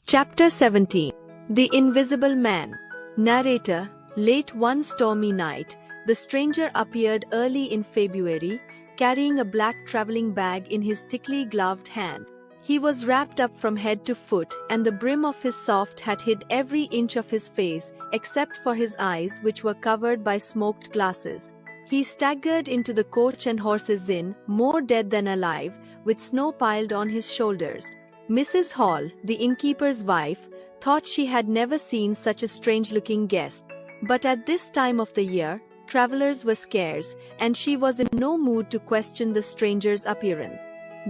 Chapter 17. The Invisible Man. Narrator. Late one stormy night, the stranger appeared early in February, carrying a black traveling bag in his thickly gloved hand. He was wrapped up from head to foot, and the brim of his soft hat hid every inch of his face, except for his eyes, which were covered by smoked glasses. He staggered into the Coach and Horses Inn, more dead than alive, with snow piled on his shoulders. Mrs. Hall, the innkeeper's wife, thought she had never seen such a strange-looking guest. But at this time of the year, travelers were scarce, and she was in no mood to question the stranger's appearance.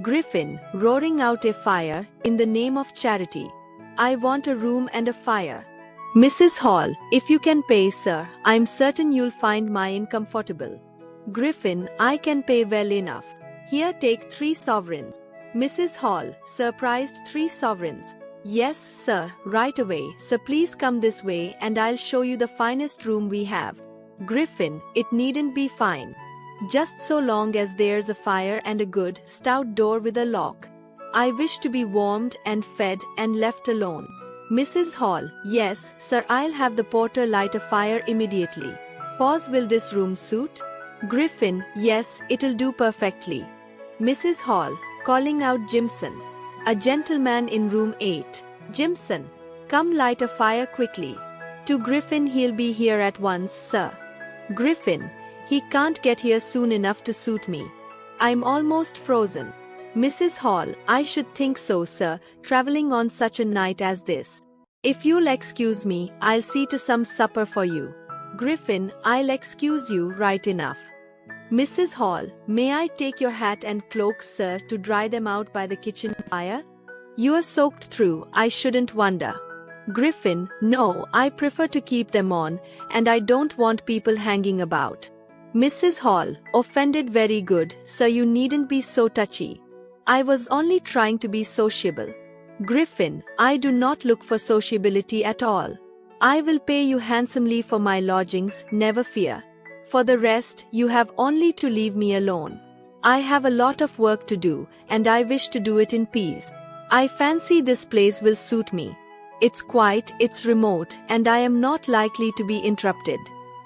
Griffin, roaring out a fire, in the name of charity. I want a room and a fire. Mrs. Hall, if you can pay, sir, I'm certain you'll find mine comfortable. Griffin, I can pay well enough. Here, take 3 sovereigns. Mrs. Hall, surprised, 3 sovereigns. Yes, sir, right away, sir, please come this way and I'll show you the finest room we have. Griffin, it needn't be fine. Just so long as there's a fire and a good, stout door with a lock. I wish to be warmed and fed and left alone. Mrs. Hall, yes, sir, I'll have the porter light a fire immediately. Pause, will this room suit? Griffin, yes, it'll do perfectly. Mrs. Hall, calling out Jimson. A gentleman in room 8. Jimson, come light a fire quickly. To Griffin, he'll be here at once, sir. Griffin, he can't get here soon enough to suit me. I'm almost frozen. Mrs. Hall, I should think so, sir, traveling on such a night as this. If you'll excuse me, I'll see to some supper for you. Griffin, I'll excuse you, right enough. Mrs. Hall, may I take your hat and cloak, sir, to dry them out by the kitchen fire? You're soaked through, I shouldn't wonder. Griffin, no, I prefer to keep them on, and I don't want people hanging about. Mrs. Hall, offended, very good, sir, you needn't be so touchy. I was only trying to be sociable. Griffin, I do not look for sociability at all. I will pay you handsomely for my lodgings, never fear. For the rest, you have only to leave me alone. I have a lot of work to do, and I wish to do it in peace. I fancy this place will suit me. It's quiet, it's remote, and I am not likely to be interrupted.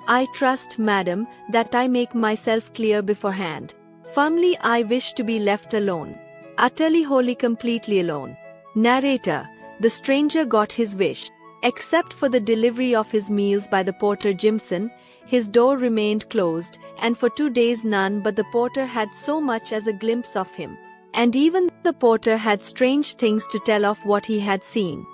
I trust, madam, that I make myself clear beforehand. Firmly, I wish to be left alone. Utterly, wholly, completely alone. Narrator. The stranger got his wish. Except for the delivery of his meals by the porter Jimson, his door remained closed, and for 2 days none but the porter had so much as a glimpse of him. And even the porter had strange things to tell of what he had seen.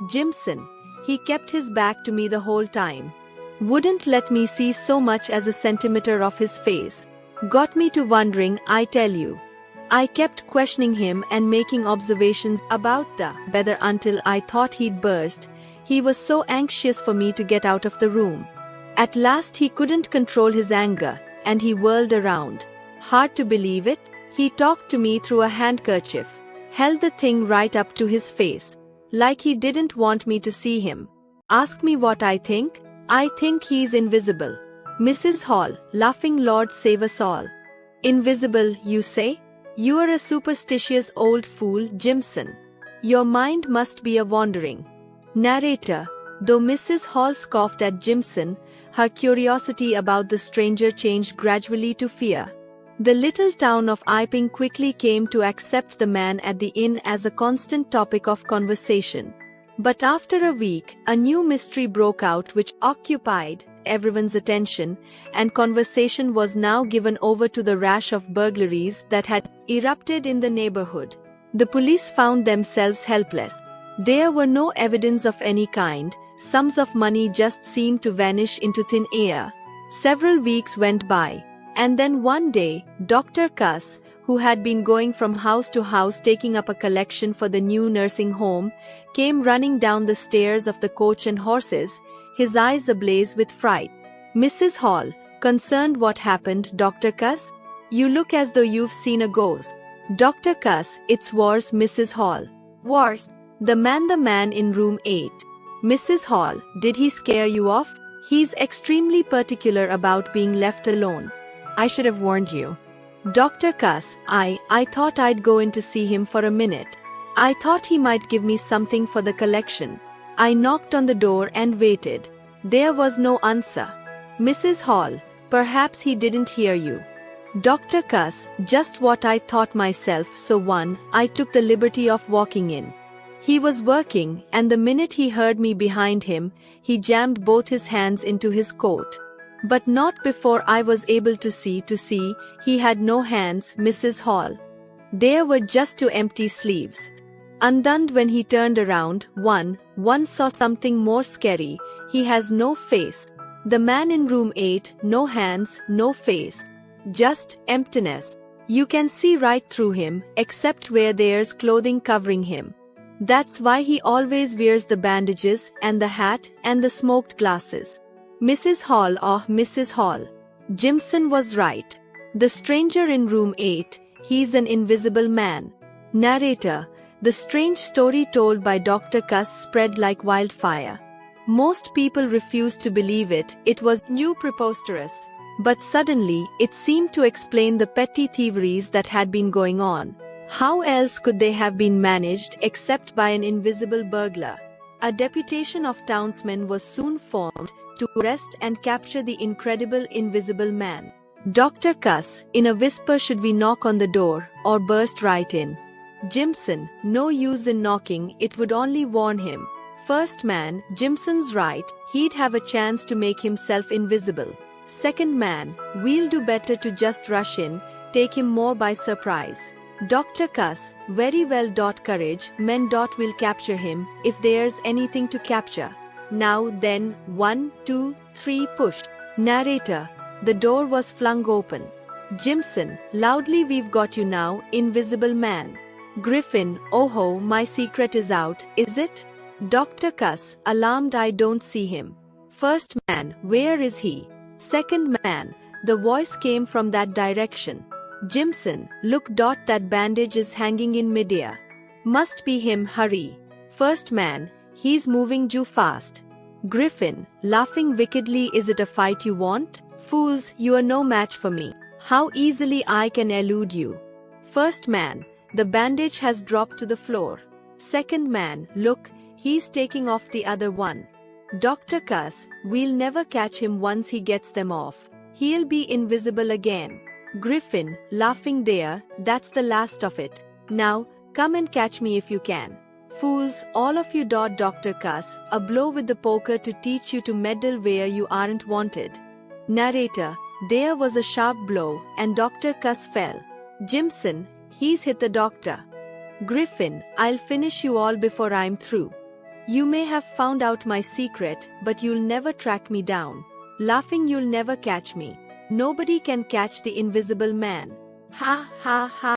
Jimson, he kept his back to me the whole time. Wouldn't let me see so much as a centimeter of his face. Got me to wondering, I tell you. I kept questioning him and making observations about the weather until I thought he'd burst. He was so anxious for me to get out of the room. At last he couldn't control his anger, and he whirled around. Hard to believe it, he talked to me through a handkerchief, held the thing right up to his face, like he didn't want me to see him. Ask me what I think? I think he's invisible. Mrs. Hall, laughing, Lord save us all. Invisible, you say? You're a superstitious old fool, Jimson. Your mind must be a wandering. Narrator. Though Mrs. Hall scoffed at Jimson, her curiosity about the stranger changed gradually to fear. The little town of Iping quickly came to accept the man at the inn as a constant topic of conversation. But after a week, a new mystery broke out which occupied everyone's attention, and conversation was now given over to the rash of burglaries that had erupted in the neighborhood. The police found themselves helpless. There were no evidence of any kind. Sums of money just seemed to vanish into thin air. Several weeks went by, and then one day, Dr. Cuss, who had been going from house to house taking up a collection for the new nursing home, came running down the stairs of the Coach and Horses, his eyes ablaze with fright. Mrs. Hall, concerned, what happened, Dr. Cuss? You look as though you've seen a ghost. Dr. Cuss, it's worse, Mrs. Hall. Worse? The man in room 8. Mrs. Hall, did he scare you off? He's extremely particular about being left alone. I should have warned you. Dr. Cuss, I thought I'd go in to see him for a minute. I thought he might give me something for the collection. I knocked on the door and waited. There was no answer. Mrs. Hall, perhaps he didn't hear you. Dr. Cuss, just what I thought myself, so I took the liberty of walking in. He was working, and the minute he heard me behind him, he jammed both his hands into his coat. But not before I was able to see, he had no hands, Mrs. Hall. There were just 2 empty sleeves. Undone when he turned around, one saw something more scary. He has no face. The man in room 8, no hands, no face. Just emptiness. You can see right through him, except where there's clothing covering him. That's why he always wears the bandages, and the hat, and the smoked glasses. Mrs. Hall, oh Mrs. Hall. Jimson was right. The stranger in room 8, he's an invisible man. Narrator. The strange story told by Dr. Cuss spread like wildfire. Most people refused to believe it, it was new preposterous. But suddenly, it seemed to explain the petty thieveries that had been going on. How else could they have been managed except by an invisible burglar? A deputation of townsmen was soon formed to arrest and capture the incredible invisible man. Dr. Cuss, in a whisper, should we knock on the door, or burst right in? Jimson, no use in knocking, it would only warn him. First man, Jimson's right, he'd have a chance to make himself invisible. Second man, we'll do better to just rush in, take him more by surprise. Dr. Cuss, very well. Courage, men. We'll capture him, if there's anything to capture. Now then, 1, 2, 3, push. Narrator. The door was flung open. Jimson, loudly, we've got you now, invisible man. Griffin, oh ho, my secret is out, is it? Dr. Cuss, alarmed, I don't see him. First man, where is he? Second man, the voice came from that direction. Jimson, look. That bandage is hanging in midair. Must be him, hurry. First man, he's moving too fast. Griffin, laughing wickedly, is it a fight you want? Fools, you are no match for me. How easily I can elude you. First man, the bandage has dropped to the floor. Second man, look, he's taking off the other one. Dr. Cuss, we'll never catch him once he gets them off. He'll be invisible again. Griffin, laughing, there, that's the last of it. Now, come and catch me if you can. Fools, all of you. Dr. Cuss, a blow with the poker to teach you to meddle where you aren't wanted. Narrator, there was a sharp blow, and Dr. Cuss fell. Jimson, he's hit the doctor. Griffin, I'll finish you all before I'm through. You may have found out my secret, but you'll never track me down. Laughing, you'll never catch me. Nobody can catch the invisible man. Ha ha ha.